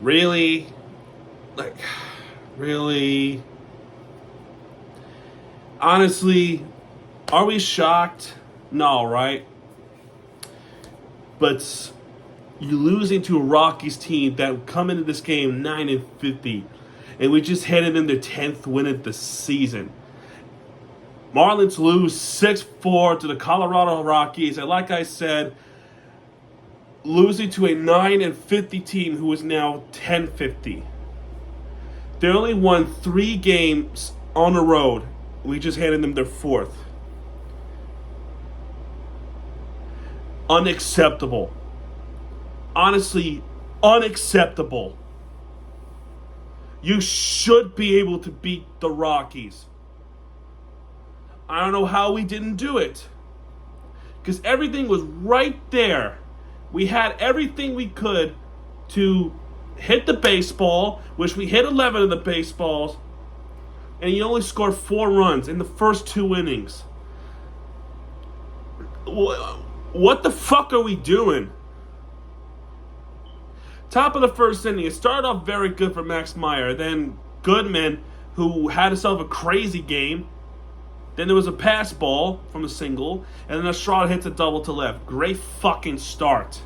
Really? Like, really? Honestly, are we shocked? No, right? But you losing to a Rockies team that come into this game 9-50, and we just handed them their 10th win of the season. Marlins lose 6-4 to the Colorado Rockies, and like I said, losing to a 9-50 team who is now 10-50. They only won 3 games on the road. We just handed them their 4th. Unacceptable. Honestly, unacceptable. You should be able to beat the Rockies. I don't know how we didn't do it. Because everything was right there. We had everything we could to hit the baseball, which we hit 11 of the baseballs, and you only scored 4 runs in the first 2 innings. What the fuck are we doing? Top of the first inning, it started off very good for Max Meyer. Then Goodman, who had himself a crazy game. Then there was a pass ball from a single, and then Estrada hits a double to left. Great fucking start.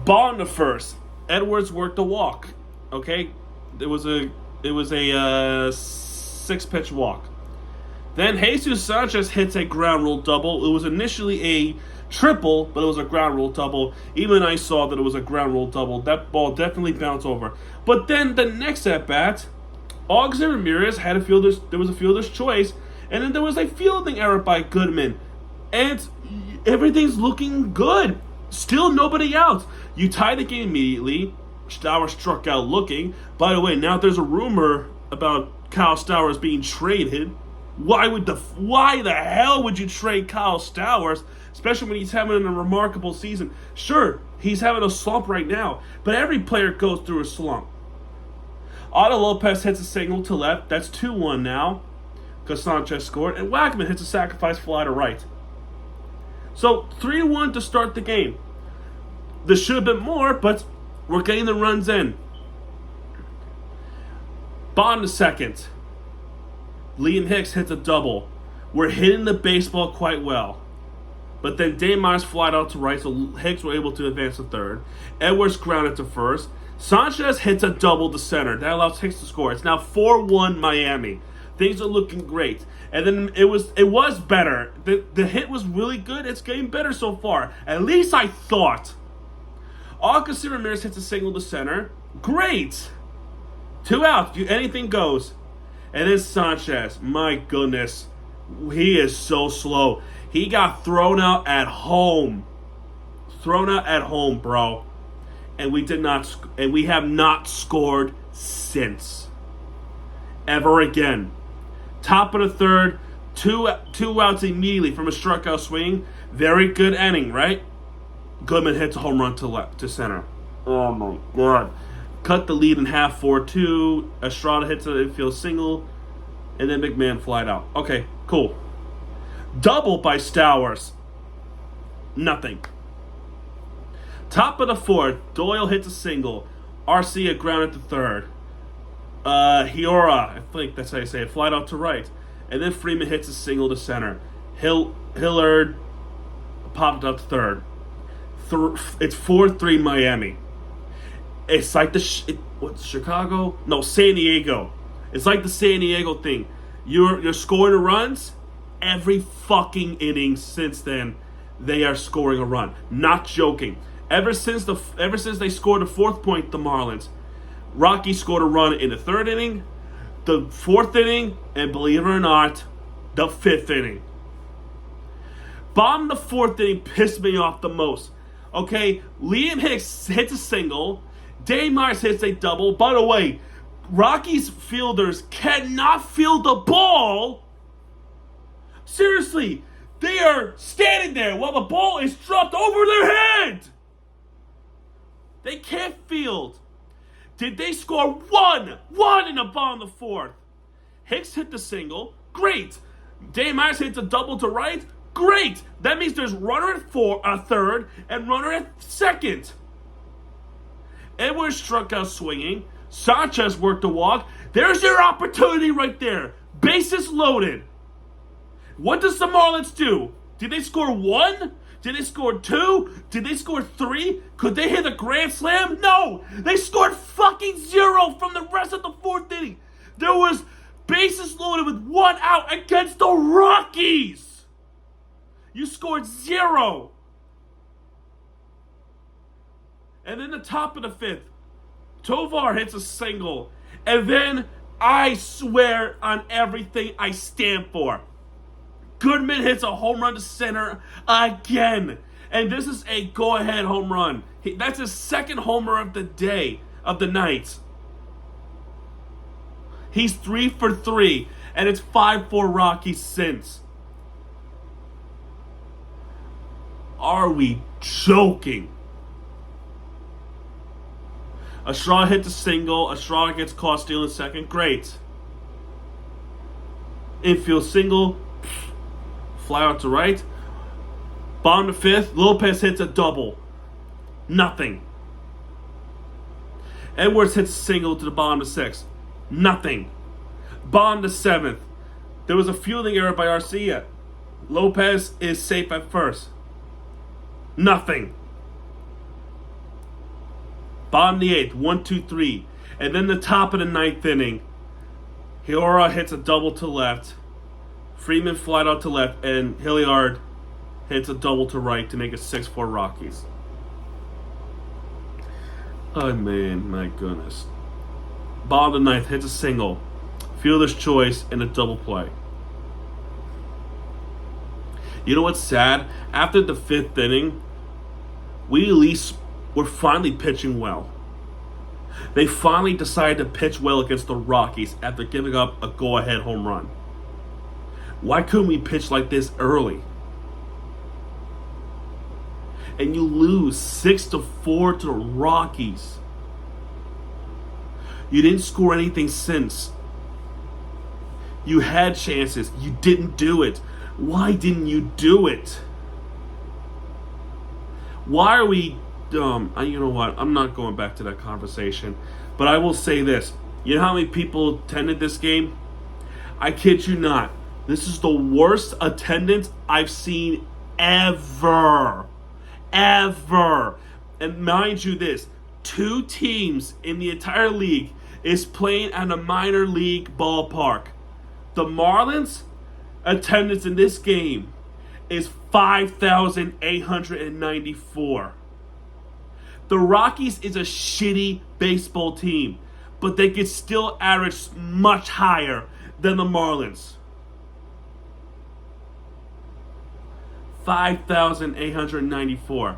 Ball in the first. Edwards worked a walk. Okay, it was a 6-pitch walk. Then Jesus Sanchez hits a ground rule double. It was initially a triple, but it was a ground rule double. Even I saw that it was a ground rule double. That ball definitely bounced over. But then the next at bat, Augustin Ramirez had there was a fielder's choice, and then there was a fielding error by Goodman. And everything's looking good. Still nobody out. You tie the game immediately. Stowers struck out looking. By the way, now there's a rumor about Kyle Stowers being traded. Why the hell would you trade Kyle Stowers, especially when he's having a remarkable season? Sure, he's having a slump right now, but every player goes through a slump. Otto Lopez hits a single to left. That's 2-1 now, because Sanchez scored. And Wagman hits a sacrifice fly to right. So 3-1 to start the game. There should have been more, but we're getting the runs in. Bottom of second. Liam Hicks hits a double. We're hitting the baseball quite well. But then Dave Myers flied out to right, so Hicks were able to advance to third. Edwards grounded to first. Sanchez hits a double to center. That allows Hicks to score. It's now 4-1 Miami. Things are looking great. And then it was better. The hit was really good. It's getting better so far. At least I thought. Augustin Ramirez hits a single to center. Great. 2 outs. Anything goes. And then Sanchez. My goodness. He is so slow. He got thrown out at home. Thrown out at home, bro. And we have not scored since. Ever again. Top of the third, two outs immediately from a strikeout swing. Very good inning, right? Goodman hits a home run to center. Oh my god. Cut the lead in half 4-2. Estrada hits an infield single. And then McMahon flied out. Okay, cool. Double by Stowers. Nothing. Top of the fourth, Doyle hits a single. Arcia grounded to third. Hiora, I think that's how you say it, flied out to right. And then Freeman hits a single to center. Hillard popped out to third. It's 4-3 Miami. It's like Chicago? No, San Diego. It's like the San Diego thing. You're scoring the runs. Every fucking inning since then, they are scoring a run. Not joking. Ever since they scored the 4th point, the Marlins, Rockies scored a run in the 3rd inning, the 4th inning, and believe it or not, the 5th inning. Bottom of the 4th inning pissed me off the most. Okay, Liam Hicks hits a single. Dave Myers hits a double. By the way, Rockies fielders cannot field the ball. Seriously, they are standing there while the ball is dropped over their head. They can't field. Did they score one in the bottom of the 4th? Hicks hit the single. Great. Dave Myers hits a double to right. Great. That means there's runner at third and runner at second. Edwards struck out swinging. Sanchez worked the walk. There's your opportunity right there. Bases loaded. What does the Marlins do? Did they score 1? Did they score 2? Did they score 3? Could they hit a grand slam? No! They scored fucking 0 from the rest of the 4th inning. There was bases loaded with 1 out against the Rockies. You scored 0. And then the top of the 5th, Tovar hits a single. And then I swear on everything I stand for, Goodman hits a home run to center again. And this is a go-ahead home run. That's his 2nd homer of the day, of the night. He's 3 for 3, and it's 5-4 Rockies since. Are we joking? Estrada hits a single. Estrada gets caught stealing second. Great. Infield single. Fly out to right. Bottom to 5th. Lopez hits a double. Nothing. Edwards hits a single to the bottom to 6th. Nothing. Bottom to 7th. There was a fielding error by Arcia. Lopez is safe at first. Nothing. Bottom of the 8th, 1, 2, 3. And then the top of the 9th inning, Hiora hits a double to left. Freeman flied out to left, and Hilliard hits a double to right to make it 6-4 Rockies. Oh man, my goodness. Bottom of the 9th hits a single. Fielder's choice and a double play. You know what's sad? After the 5th inning, we at least were finally pitching well. They finally decided to pitch well against the Rockies after giving up a go-ahead home run. Why couldn't we pitch like this early? And you lose 6-4 to the Rockies. You didn't score anything since. You had chances. You didn't do it. Why didn't you do it? Why are we dumb? You know what? I'm not going back to that conversation. But I will say this. You know how many people attended this game? I kid you not. This is the worst attendance I've seen ever. Ever. And mind you this, 2 teams in the entire league is playing at a minor league ballpark. The Marlins attendance in this game is 5,894. The Rockies is a shitty baseball team, but they could still average much higher than the Marlins. 5,894.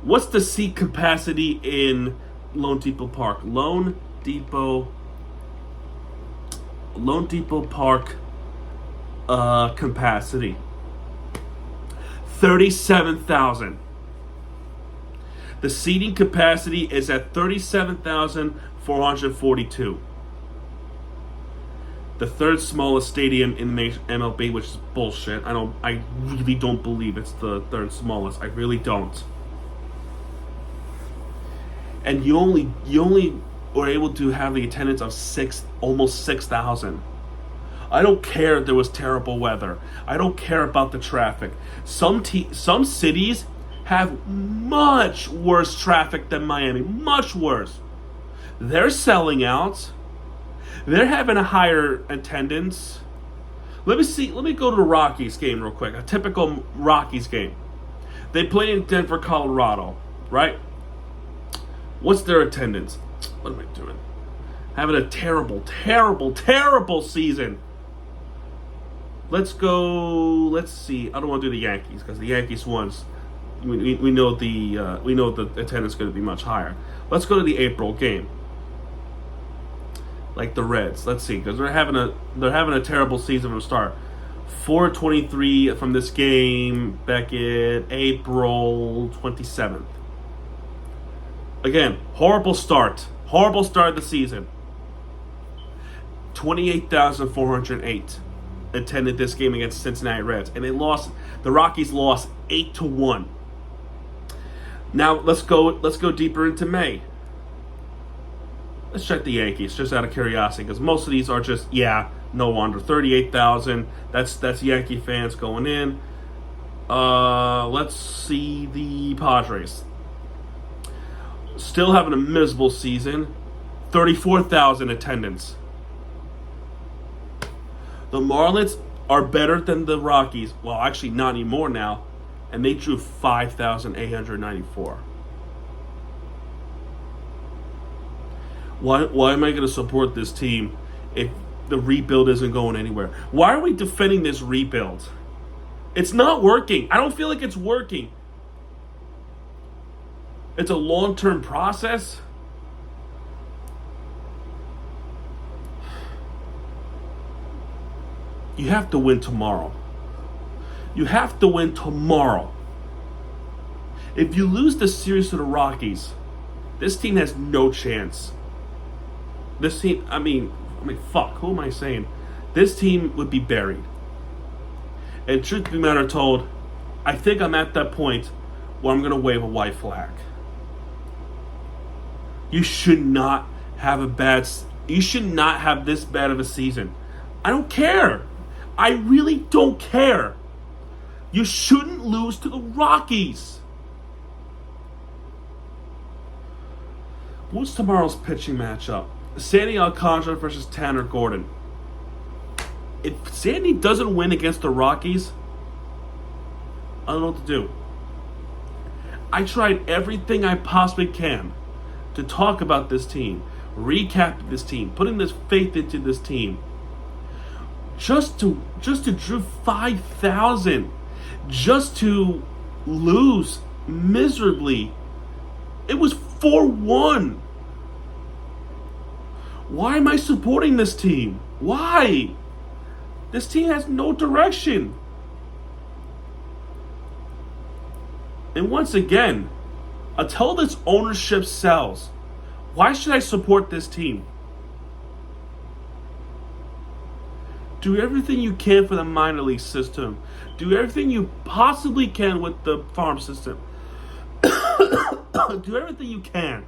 What's the seat capacity in Lone Depot Park? Lone Depot Park capacity. 37,000. The seating capacity is at 37,442. The 3rd smallest stadium in MLB, which is bullshit. I really don't believe it's the 3rd smallest. I really don't. And you only were able to have the attendance of almost 6,000. I don't care if there was terrible weather. I don't care about the traffic. Some cities have much worse traffic than Miami. Much worse. They're selling out. They're having a higher attendance. Let me go to the Rockies game real quick. A typical Rockies game. They play in Denver, Colorado, right? What's their attendance? What am I doing? Having a terrible, terrible, terrible season. Let's see. I don't want to do the Yankees because the Yankees once we know the attendance is going to be much higher. Let's go to the April game. Like the Reds. Let's see, because they're having a terrible season from the start. 423 from this game back in April 27th. Again, horrible start of the season. 28,408 attended this game against Cincinnati Reds, and they lost. The Rockies lost 8-1. Now let's go deeper into May. Let's check the Yankees, just out of curiosity, because most of these are just, no wonder. 38,000. That's Yankee fans going in. Let's see the Padres. Still having a miserable season. 34,000 attendance. The Marlins are better than the Rockies. Well, actually, not anymore now. And they drew 5,894. Why am I going to support this team if the rebuild isn't going anywhere? Why are we defending this rebuild? It's not working. I don't feel like it's working. It's a long-term process. You have to win tomorrow. You have to win tomorrow. If you lose the series to the Rockies, this team has no chance. This team, I mean, fuck, who am I saying? This team would be buried. And truth be matter told, I think I'm at that point where I'm going to wave a white flag. You should not have you should not have this bad of a season. I don't care. I really don't care. You shouldn't lose to the Rockies. What's tomorrow's pitching matchup? Sandy Alcantara versus Tanner Gordon. If Sandy doesn't win against the Rockies, I don't know what to do. I tried everything I possibly can to talk about this team, recap this team, putting this faith into this team. Just to drew 5,000, just to lose miserably. It was 4-1. Why am I supporting this team? Why? This team has no direction. And once again, until this ownership sells, why should I support this team? Do everything you can for the minor league system. Do everything you possibly can with the farm system. Do everything you can.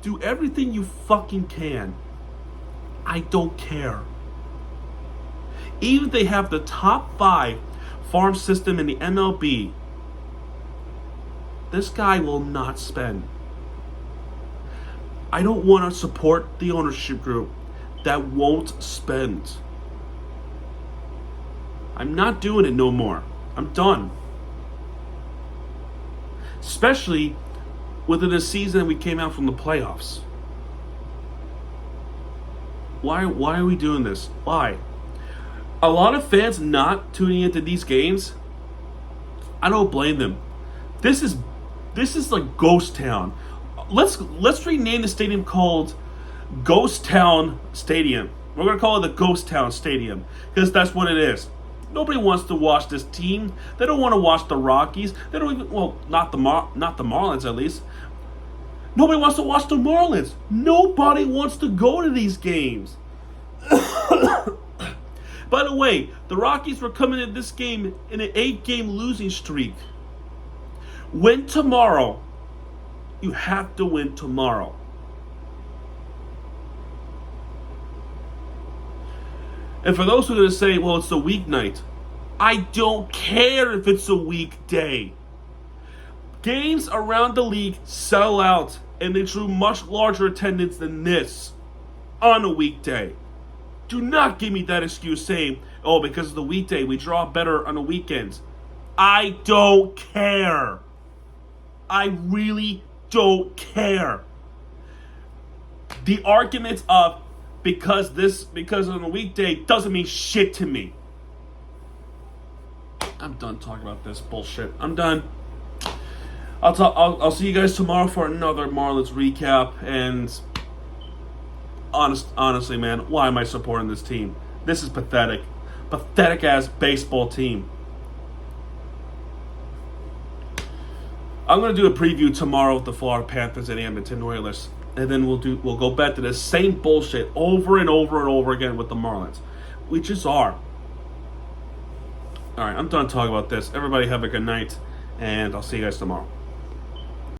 Do everything you fucking can. I don't care. Even if they have the top 5 farm system in the MLB, this guy will not spend. I don't want to support the ownership group that won't spend. I'm not doing it no more. I'm done. Especially within a season we came out from the playoffs. Why are we doing this? Why? A lot of fans not tuning into these games, I don't blame them. This is like Ghost Town. Let's rename the stadium called Ghost Town Stadium. We're gonna call it the Ghost Town Stadium because that's what it is. Nobody wants to watch this team. They don't want to watch the Rockies. They don't even, well, not the Marlins at least. Nobody wants to watch the Marlins. Nobody wants to go to these games. By the way, the Rockies were coming in this game in an 8-game losing streak. Win tomorrow. You have to win tomorrow. And for those who are going to say, well, it's a weeknight, I don't care if it's a weekday. Games around the league sell out, and they drew much larger attendance than this on a weekday. Do not give me that excuse saying, oh, because of the weekday, we draw better on the weekends. I don't care. I really don't care. The arguments of because on a weekday doesn't mean shit to me. I'm done talking about this bullshit. I'm done. I'll see you guys tomorrow for another Marlins recap. And honestly, man, why am I supporting this team? This is pathetic. Pathetic ass baseball team. I'm gonna do a preview tomorrow with the Florida Panthers and Edmonton Oilers, and then we'll go back to the same bullshit over and over and over again with the Marlins. We just are. All right, I'm done talking about this. Everybody have a good night, and I'll see you guys tomorrow.